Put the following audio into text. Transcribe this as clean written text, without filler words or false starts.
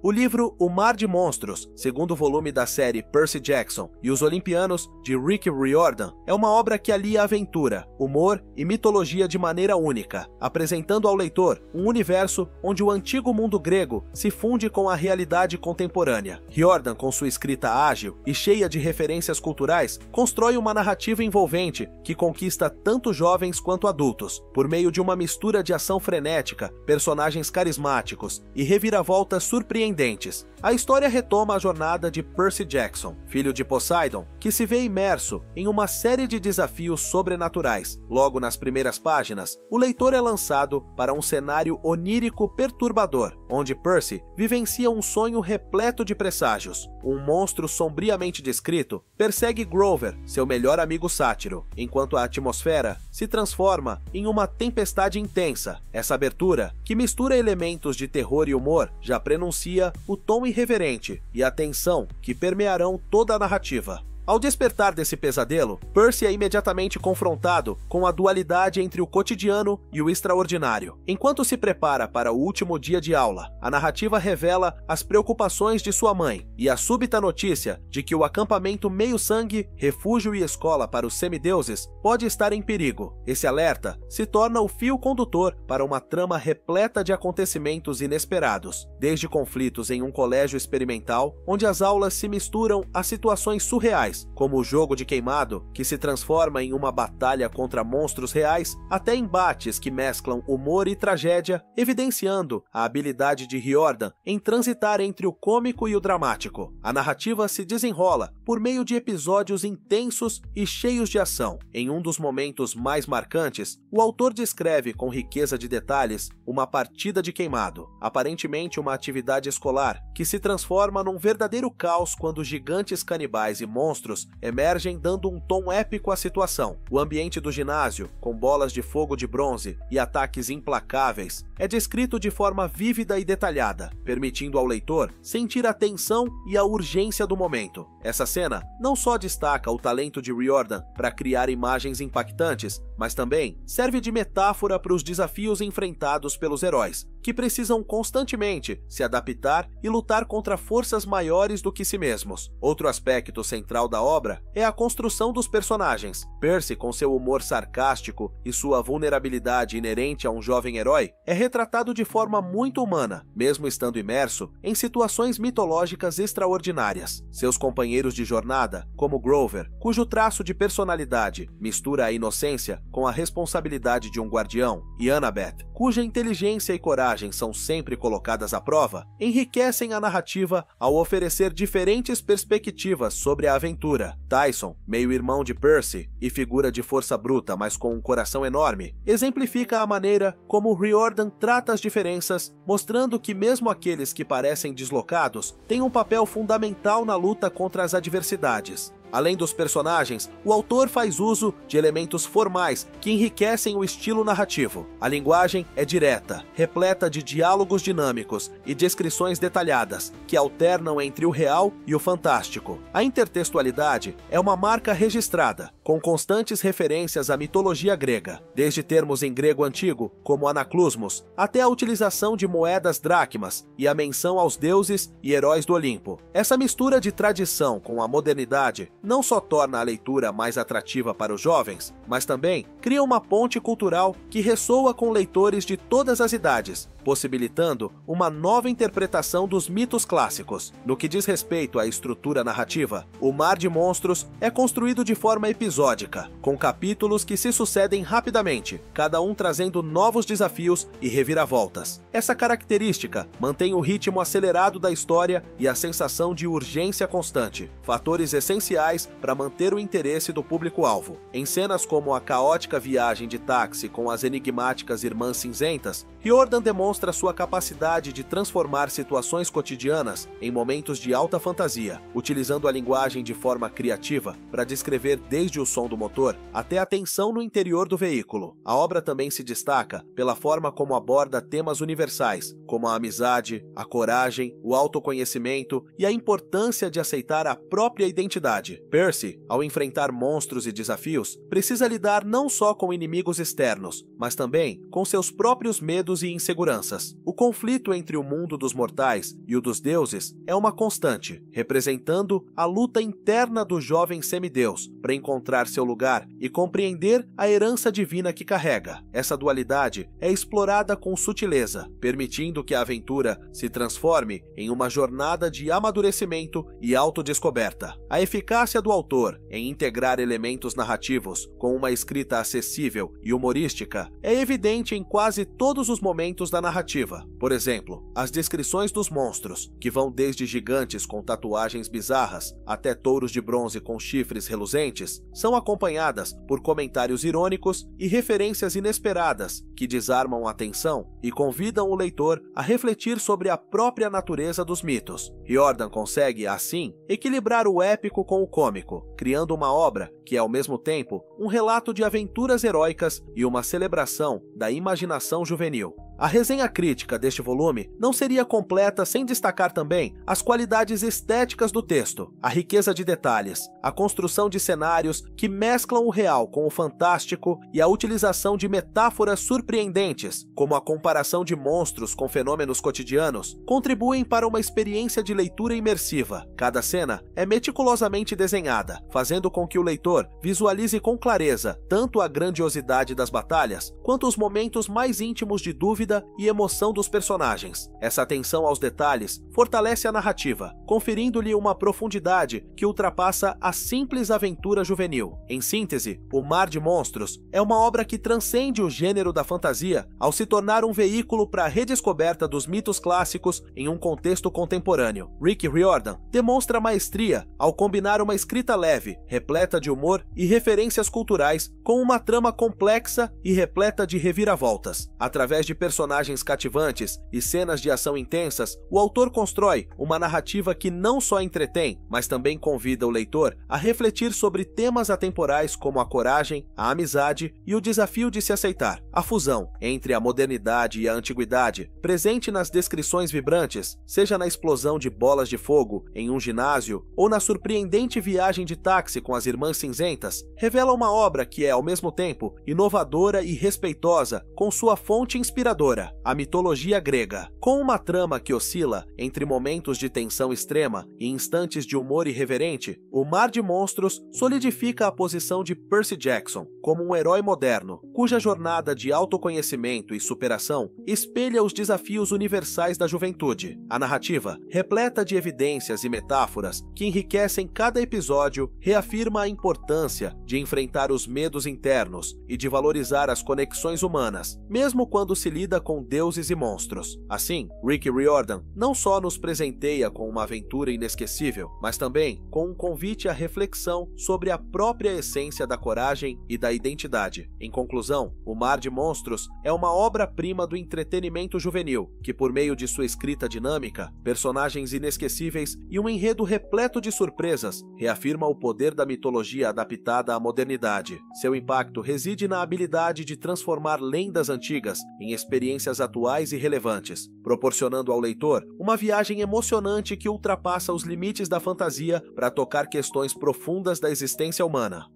O livro O Mar de Monstros, segundo volume da série Percy Jackson e os Olimpianos, de Rick Riordan, é uma obra que alia aventura, humor e mitologia de maneira única, apresentando ao leitor um universo onde o antigo mundo grego se funde com a realidade contemporânea. Riordan, com sua escrita ágil e cheia de referências culturais, constrói uma narrativa envolvente que conquista tanto jovens quanto adultos, por meio de uma mistura de ação frenética, personagens carismáticos e reviravoltas surpreendentes. A história retoma a jornada de Percy Jackson, filho de Poseidon, que se vê imerso em uma série de desafios sobrenaturais. Logo nas primeiras páginas, o leitor é lançado para um cenário onírico perturbador, onde Percy vivencia um sonho repleto de presságios. Um monstro sombriamente descrito persegue Grover, seu melhor amigo sátiro, enquanto a atmosfera se transforma em uma tempestade intensa. Essa abertura, que mistura elementos de terror e humor, já prenuncia o tom irreverente e a tensão que permearão toda a narrativa. Ao despertar desse pesadelo, Percy é imediatamente confrontado com a dualidade entre o cotidiano e o extraordinário. Enquanto se prepara para o último dia de aula, a narrativa revela as preocupações de sua mãe e a súbita notícia de que o acampamento Meio-Sangue, refúgio e escola para os semideuses, pode estar em perigo. Esse alerta se torna o fio condutor para uma trama repleta de acontecimentos inesperados, desde conflitos em um colégio experimental, onde as aulas se misturam a situações surreais, como o jogo de queimado, que se transforma em uma batalha contra monstros reais, até embates que mesclam humor e tragédia, evidenciando a habilidade de Riordan em transitar entre o cômico e o dramático. A narrativa se desenrola por meio de episódios intensos e cheios de ação. Em um dos momentos mais marcantes, o autor descreve com riqueza de detalhes uma partida de queimado, aparentemente uma atividade escolar, que se transforma num verdadeiro caos quando gigantes canibais e monstros emergem, dando um tom épico à situação. O ambiente do ginásio, com bolas de fogo de bronze e ataques implacáveis, é descrito de forma vívida e detalhada, permitindo ao leitor sentir a tensão e a urgência do momento. Essa cena não só destaca o talento de Riordan para criar imagens impactantes, mas também serve de metáfora para os desafios enfrentados pelos heróis, que precisam constantemente se adaptar e lutar contra forças maiores do que si mesmos. Outro aspecto central da obra é a construção dos personagens. Percy, com seu humor sarcástico e sua vulnerabilidade inerente a um jovem herói, é retratado de forma muito humana, mesmo estando imerso em situações mitológicas extraordinárias. Seus companheiros de jornada, como Grover, cujo traço de personalidade mistura a inocência com a responsabilidade de um guardião, e Annabeth, cuja inteligência e coragem são sempre colocadas à prova, enriquecem a narrativa ao oferecer diferentes perspectivas sobre a aventura. Tyson, meio-irmão de Percy e figura de força bruta, mas com um coração enorme, exemplifica a maneira como Riordan trata as diferenças, mostrando que mesmo aqueles que parecem deslocados têm um papel fundamental na luta contra as adversidades. Além dos personagens, o autor faz uso de elementos formais que enriquecem o estilo narrativo. A linguagem é direta, repleta de diálogos dinâmicos e descrições detalhadas, que alternam entre o real e o fantástico. A intertextualidade é uma marca registrada, com constantes referências à mitologia grega, desde termos em grego antigo, como anaclusmos, até a utilização de moedas dracmas e a menção aos deuses e heróis do Olimpo. Essa mistura de tradição com a modernidade não só torna a leitura mais atrativa para os jovens, mas também cria uma ponte cultural que ressoa com leitores de todas as idades, possibilitando uma nova interpretação dos mitos clássicos. No que diz respeito à estrutura narrativa, O Mar de Monstros é construído de forma episódica, com capítulos que se sucedem rapidamente, cada um trazendo novos desafios e reviravoltas. Essa característica mantém o ritmo acelerado da história e a sensação de urgência constante, fatores essenciais para manter o interesse do público-alvo. Em cenas como a caótica viagem de táxi com as enigmáticas Irmãs Cinzentas, Riordan demonstra sua capacidade de transformar situações cotidianas em momentos de alta fantasia, utilizando a linguagem de forma criativa para descrever desde o som do motor até a tensão no interior do veículo. A obra também se destaca pela forma como aborda temas universais, como a amizade, a coragem, o autoconhecimento e a importância de aceitar a própria identidade. Percy, ao enfrentar monstros e desafios, precisa lidar não só com inimigos externos, mas também com seus próprios medos e inseguranças. crianças. O conflito entre o mundo dos mortais e o dos deuses é uma constante, representando a luta interna do jovem semideus para encontrar seu lugar e compreender a herança divina que carrega. Essa dualidade é explorada com sutileza, permitindo que a aventura se transforme em uma jornada de amadurecimento e autodescoberta. A eficácia do autor em integrar elementos narrativos com uma escrita acessível e humorística é evidente em quase todos os momentos da narrativa. Por exemplo, as descrições dos monstros, que vão desde gigantes com tatuagens bizarras até touros de bronze com chifres reluzentes, são acompanhadas por comentários irônicos e referências inesperadas que desarmam a atenção e convidam o leitor a refletir sobre a própria natureza dos mitos. Riordan consegue, assim, equilibrar o épico com o cômico, criando uma obra que é ao mesmo tempo um relato de aventuras heróicas e uma celebração da imaginação juvenil. A resenha crítica deste volume não seria completa sem destacar também as qualidades estéticas do texto, a riqueza de detalhes, a construção de cenários que mesclam o real com o fantástico e a utilização de metáforas surpreendentes, como a comparação de monstros com fenômenos cotidianos, contribuem para uma experiência de leitura imersiva. Cada cena é meticulosamente desenhada, fazendo com que o leitor visualize com clareza tanto a grandiosidade das batalhas quanto os momentos mais íntimos de dúvida e emoção dos personagens. Essa atenção aos detalhes fortalece a narrativa, conferindo-lhe uma profundidade que ultrapassa a simples aventura juvenil. Em síntese, O Mar de Monstros é uma obra que transcende o gênero da fantasia ao se tornar um veículo para a redescoberta dos mitos clássicos em um contexto contemporâneo. Rick Riordan demonstra maestria ao combinar uma escrita leve, repleta de humor e referências culturais, com uma trama complexa e repleta de reviravoltas. Através de personagens cativantes e cenas de ação intensas, o autor constrói uma narrativa que não só entretém, mas também convida o leitor a refletir sobre temas atemporais como a coragem, a amizade e o desafio de se aceitar. A fusão entre a modernidade e a antiguidade, presente nas descrições vibrantes, seja na explosão de bolas de fogo em um ginásio ou na surpreendente viagem de táxi com as Irmãs Cinzentas, revela uma obra que é, ao mesmo tempo, inovadora e respeitosa com sua fonte inspiradora, a mitologia grega. Com uma trama que oscila entre momentos de tensão extrema e instantes de humor irreverente, O Mar de Monstros solidifica a posição de Percy Jackson como um herói moderno, cuja jornada de autoconhecimento e superação espelha os desafios universais da juventude. A narrativa, repleta de evidências e metáforas que enriquecem cada episódio, reafirma a importância de enfrentar os medos internos e de valorizar as conexões humanas, mesmo quando se lida com deuses e monstros. Assim, Rick Riordan não só nos presenteia com uma aventura inesquecível, mas também com um convite à reflexão sobre a própria essência da coragem e da identidade. Em conclusão, O Mar de Monstros é uma obra-prima do entretenimento juvenil, que por meio de sua escrita dinâmica, personagens inesquecíveis e um enredo repleto de surpresas, reafirma o poder da mitologia adaptada à modernidade. Seu impacto reside na habilidade de transformar lendas antigas em experiências atuais e relevantes, proporcionando ao leitor uma viagem emocionante que ultrapassa os limites da fantasia para tocar questões profundas da existência humana.